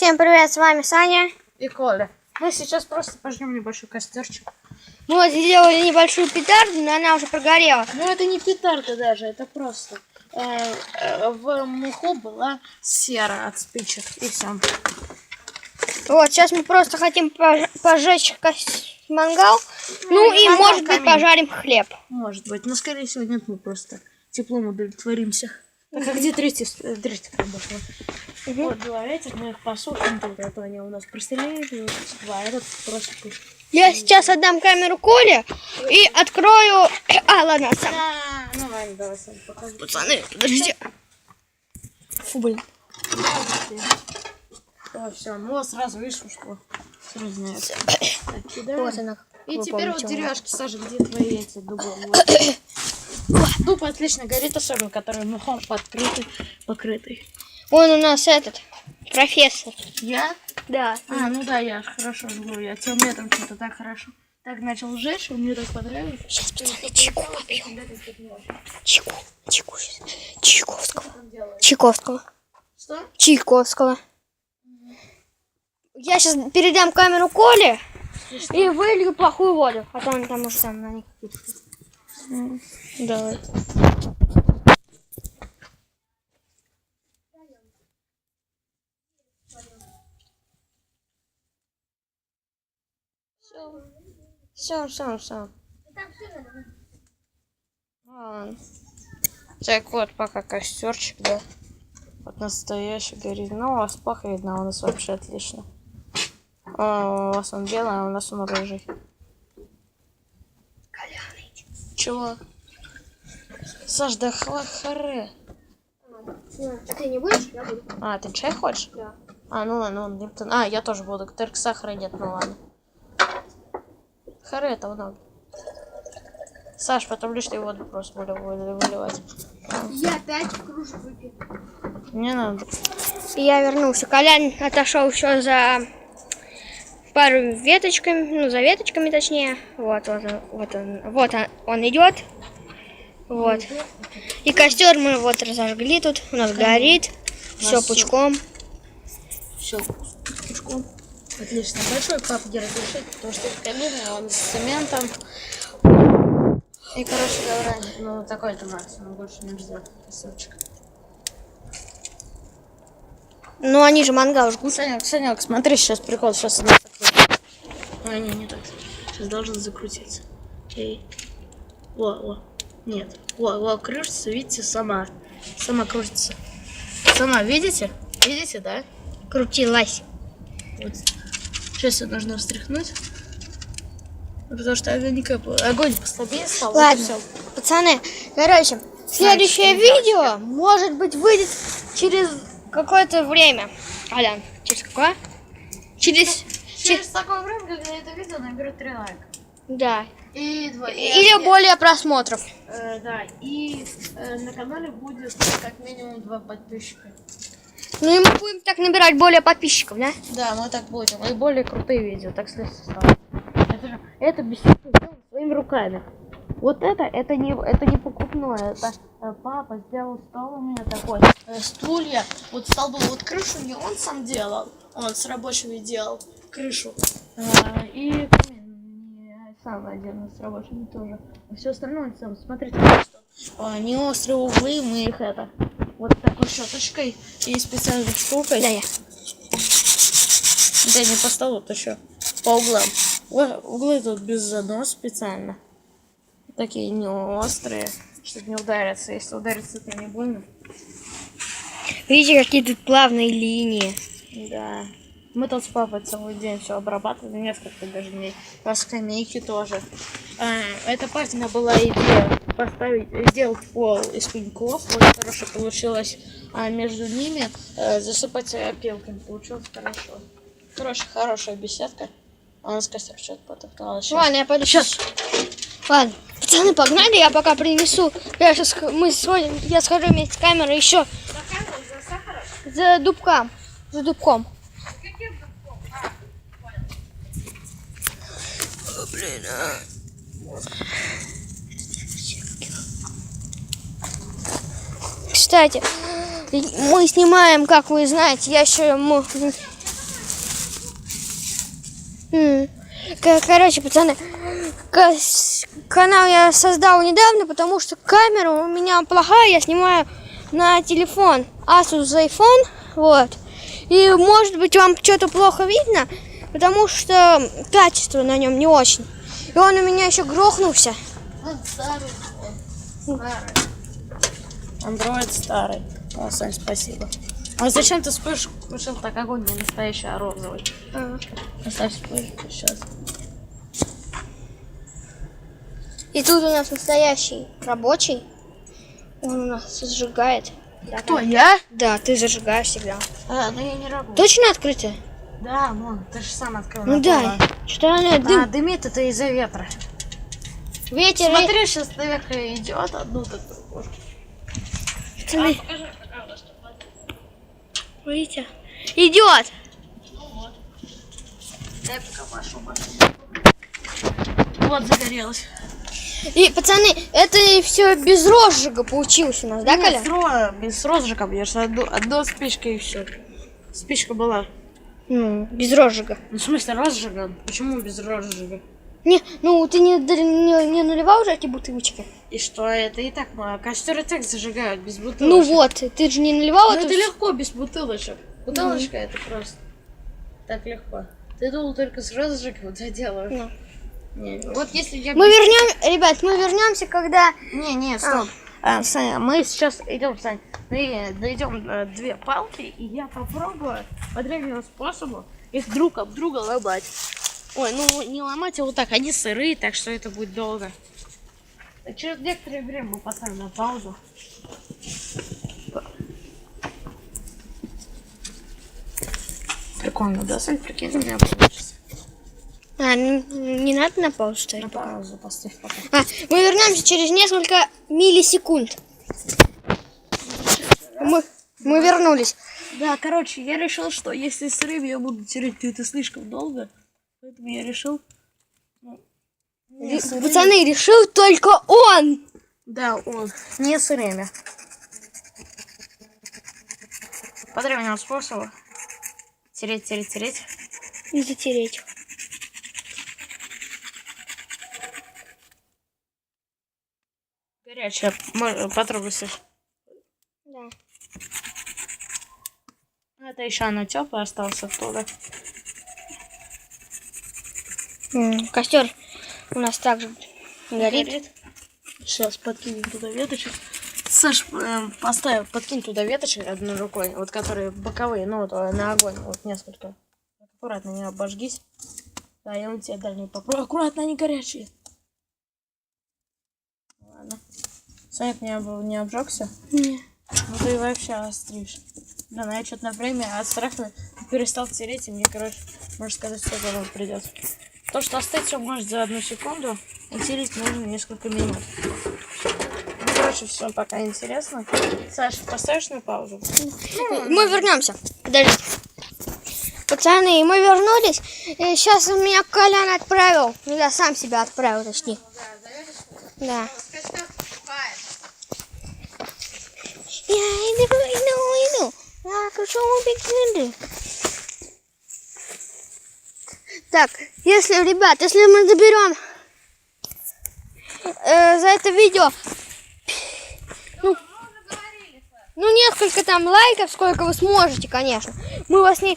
Всем привет, с вами Саня и Коля. Мы сейчас просто пожмем небольшой костерчик. Мы вот сделали небольшую петарду, но она уже прогорела. Ну это не петарда даже, это просто в муху была сера от спичек и все. Вот, сейчас мы просто хотим пожечь мангал. Ну и, может быть, пожарим хлеб. Может быть, но скорее всего нет, мы просто теплом удовлетворимся. Так, а где третий хлеб? Вот два этих, мы их посушим, только это они у нас прострелили, два, этот просто пусть. Я сейчас отдам камеру Коле и открою... А, ладно, сам. Ну ладно, давай сам покажи. Пацаны, подождите. Фу, блин. О, все, ну сразу видишь, что сразу знается. Вот она. И Вы теперь помните, вот деревяшки, Саша, где твои эти дубы? Вот. Дуб отлично горит, особенно который мухом покрытый. Он у нас этот, профессор. Я? Да. А, ну да, я хорошо жгу. Я тем летом что-то так хорошо. Так начал сжечь, мне так понравилось. Сейчас, пацаны, чайку попьем. Чайку. Чайковского. Чайковского. Что? Чайковского. Я сейчас передам камеру Коле и вылью плохую воду. А то он там уже сам на них. Давай. Все. Так вот, пока костерчик, да. Вот настоящий горит. Ну, у вас плохо видно, а у нас вообще отлично. У вас он белый, а у нас он рыжий. Коляный. Чего? Саш, да харе. А ты не будешь? Я буду. А, ты чай хочешь? Да. А, ну ладно, а, я тоже буду, только сахара нет, ну ладно. Харе это много. Саш, потом лишнюю воду просто буду выливать. Я опять в кружку выпью. Не надо. Я вернулся. Колян отошел еще за пару веточками, ну за веточками точнее. Вот он идет. Вот. И костер мы вот разожгли тут. У нас горит. Все пучком. Все пучком. Отлично. Большой папа разрешит, потому что это камин, он с цементом. И, короче говоря, ну такой-то максимум, больше нельзя. Кусочек. Ну они же мангал жгут. Санек, смотри, сейчас прикол, сейчас она закрутится. А, не так. Сейчас должен закрутиться. Эй. Во. Нет. Во, крутится, видите, сама крутится. Сама, видите? Видите, да? Крутилась. Вот. Сейчас ее нужно встряхнуть. Потому что огонь послабее стал. Ладно, вот пацаны, короче, следующее видео, может быть, выйдет через какое-то время. Колян, через какое? Через такое время, когда это видео наберет 3 лайка. Да. Или более просмотров. Да, и на канале будет как минимум 2 подписчика. Ну и мы будем так набирать более подписчиков, да? Да, мы так будем. И более крутые видео, так сказать, стало. Это беседа сделал своими руками. Вот это не покупное. Это папа сделал стол у меня такой. Стулья. Вот столбы, вот крышу не он сам делал. Он с рабочими делал крышу. И камин сам отдельно с рабочими тоже. А все остальное сам. Смотрите, что не острые углы, мы их вот такой щеточкой и специальной штукой. Да, я. Да не по столу, то еще по углам. Углы тут без занос специально. Такие не острые, чтобы не удариться. Если удариться, то не больно. Видите, какие тут плавные линии. Да. Мы тут с папой целый день все обрабатывали, несколько даже дней. По скамейке тоже. Это папина была идея сделать пол из пеньков. Вот хорошо получилось. А между ними засыпать опилками. Получилось хорошо. Хорошая беседка. А у нас костер что-то потоптала. Ладно, я пойду сейчас. Ладно, пацаны, погнали, я пока принесу. Я схожу вместе с камерой еще. За дубком. За дубком. Блин, Кстати, мы снимаем, как вы знаете, я еще Короче, пацаны, канал я создал недавно, потому что камера у меня плохая, я снимаю на телефон Asus iPhone, вот. И может быть вам что-то плохо видно, потому что качество на нем не очень. И он у меня еще грохнулся. Он старый. Андроид старый. О, Сань, спасибо. А зачем ты вспышку включил? Так огонь не настоящий, а розовый. Оставь вспышку сейчас. И тут у нас настоящий рабочий. Он у нас зажигает. Да, Кто, я? Да, ты зажигаешь всегда. Ну я не работаю. Точно открытое? Да, вон, ты же сам открыл. Ну да. Что она дым? Дымит это из-за ветра. Ветер. Смотри, сейчас наверх идет одну так другую. Смотри. Видите? Идет. Дай пока машу. Вот загорелось. И, пацаны, это все без розжига получилось у нас, да, Коля? Без розжига бьешь, одна спичка и все. Спичка была. Без розжига. Ну, в смысле розжига? Почему без розжига? Не, ну ты не наливал уже эти бутылочки? И что, это и так, костер и так зажигают без бутылочек. Ну вот, ты же не наливал Ну это? это легко без бутылочек. Бутылочка это просто так легко. Ты думал только с розжигом это делаешь? Не, вот если я... Ребят, мы вернемся, когда... Не, стоп. Саня, мы сейчас идем, Сань, найдем две палки, и я попробую по древнему способу их друг об друга ломать. Ой, ну не ломать, а вот так, они сырые, так что это будет долго. Через некоторое время мы поставим на паузу. Прикольно, да, Сань, прикинь, у меня получится. Не надо на паузу ставить. На паузу поставь пока. Мы вернемся через несколько миллисекунд. Мы вернулись. Да, короче, я решил, что если сырым я буду тереть, то это слишком долго. Поэтому я решил... Пацаны, решил только он! Да, он. Не сырыми. По древнему способу. Тереть. И затереть. Горячая. Потрогайся. Да. Это еще оно теплое осталось оттуда. Костер у нас также горит. Сейчас подкинем туда веточек. Саш, подкинь туда веточек одной рукой, вот которые боковые, ну вот на огонь, вот несколько. Аккуратно, не обожгись. Да, я у тебя дальние попробую. Аккуратно, они горячие. Ладно. Санек не обжегся? Нет. Ну ты вообще остришь. Да, ну я что-то на время от страха перестал тереть, и мне, короче, можно сказать, что это придет. То, что остыть все может за 1 секунду, и тереть нужно несколько минут. Ну, короче, все пока интересно. Саша, поставишь на паузу? Мы вернемся. Подождите. Пацаны, мы вернулись. И сейчас меня Колян отправил. Ну, я сам себя отправил, точнее. Да. Я иду. Я хочу убить. Так, если мы заберем за это видео несколько там лайков, сколько вы сможете, конечно, мы вас не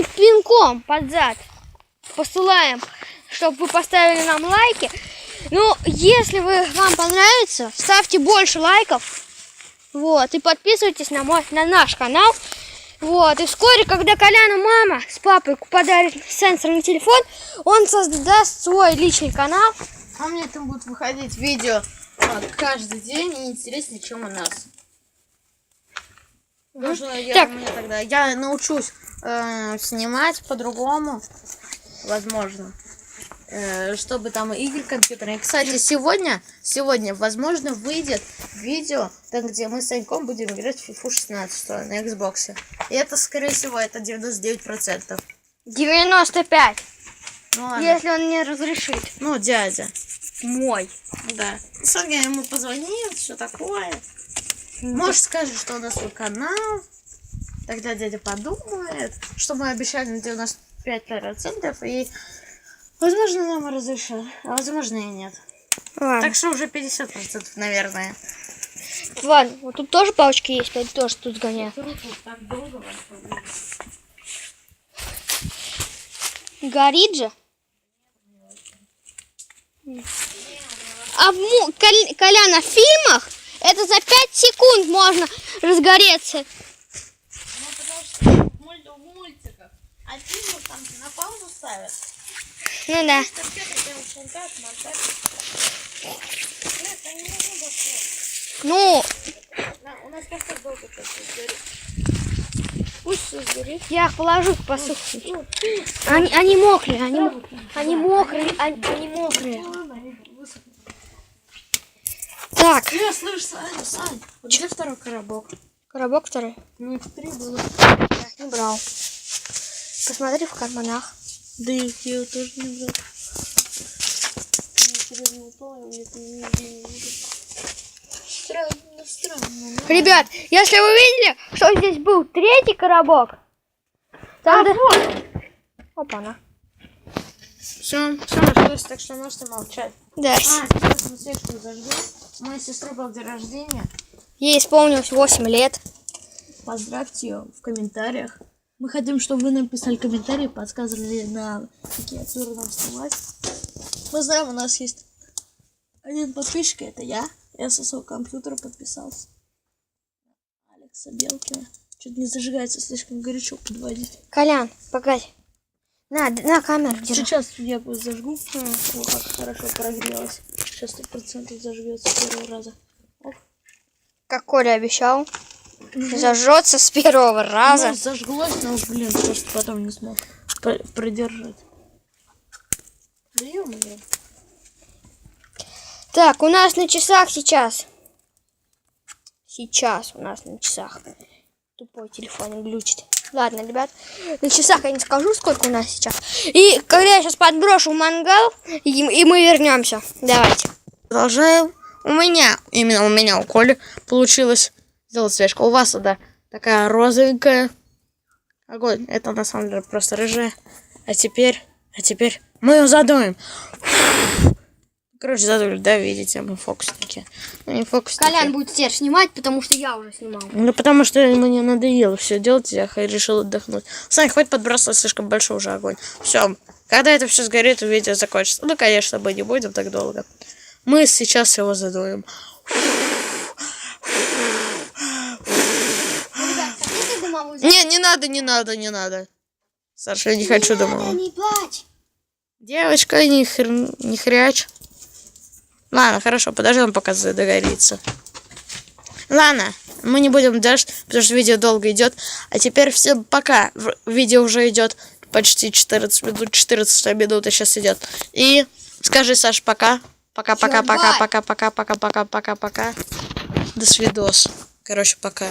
пинком под зад посылаем, чтобы вы поставили нам лайки. Ну, если вам понравится, ставьте больше лайков, вот, и подписывайтесь на наш канал. Вот, и вскоре, когда Коляну мама с папой подарит сенсорный телефон, он создаст свой личный канал. А мне там будут выходить видео каждый день и интереснее, чем у нас. Потому что я научусь снимать по-другому, возможно. Чтобы там игры компьютерные. Кстати, сегодня, возможно, выйдет видео, там, где мы с Саньком будем играть в FIFA 16 на Xbox. И это, скорее всего, это 99%. 95. Ну, ладно. Если он не разрешит. Ну, дядя. Мой. Да. Саня ему позвонит, все такое. Может, скажет, что у нас свой канал. Тогда дядя подумает, что мы обещали на 95% 75%, и, возможно, нам разрешат, а возможно, и нет. Ладно. Так что уже 50%, наверное. Ладно, вот тут тоже палочки есть, пойду тоже тут сгоняю. Так долго Горит же. А Колян, а в фильмах это за 5 секунд можно разгореться. Ну, потому что в мультиках. А фильмы там на паузу ставят. Ну да. Ну, У нас просто долго что-то сгорит. Пусть все сгорит. я их положу посохнуть. Они мокрые, они мокрые. Так. Я слышу, Сань. Вот где второй коробок? Коробок второй. Ну, их 3 было. Не брал. Посмотри в карманах. Да я его тоже не брал. Странно. Ребят, если вы видели, что здесь был третий коробок, тогда... Опа-на. Все нашлось, так что можете молчать. Да. Сейчас мы свечку зажгем. У моей сестры был день рождения. Ей исполнилось 8 лет. Поздравьте ее в комментариях. Мы хотим, чтобы вы написали комментарии, подсказывали, на какие актеры нам снимать. Мы знаем, у нас есть один подписчик, это я. Я со своего компьютера подписался. Алекса Белкина. Что-то не зажигается, слишком горячо подводить. Колян, погоди. На камеру держи. Сейчас я зажгу. О, как хорошо прогрелась. Сейчас 100% зажгется с первого раза. Оп. Как Коля обещал. Зажжется с первого раза. Ну, зажглось, но, блин, просто потом не смог продержать. Да ё-моё. Так, у нас на часах сейчас. Сейчас у нас на часах. Тупой телефон глючит. Ладно, ребят, на часах я не скажу, сколько у нас сейчас. И когда я сейчас подброшу мангал, и мы вернемся. Давайте. Продолжаем. Именно у меня, у Коли получилось сделать свечку. У вас да, такая розовенькая. Огонь. Это на самом деле просто рыжая. А теперь мы ее задуем. Короче, задули, да, видите, мы фокусники. Ну, не фокусники. Колян будет теперь снимать, потому что я уже снимал. Ну, потому что мне надоело все делать, я решил отдохнуть. Сань, хватит подбрасывать слишком большой уже огонь. Все, когда это все сгорит, видео закончится. Ну, конечно, мы не будем так долго. Мы сейчас его задуем. Не надо. Саша, я не хочу домой. Не плачь. Девочка, не хряч. Ладно, хорошо, подождем, пока догорится. Ладно, мы не будем дальше, потому что видео долго идет. А теперь всем пока. Видео уже идет почти 14 минут, 14 минут сейчас идет. И скажи, Саш, пока. Пока. До свидос. Короче, пока.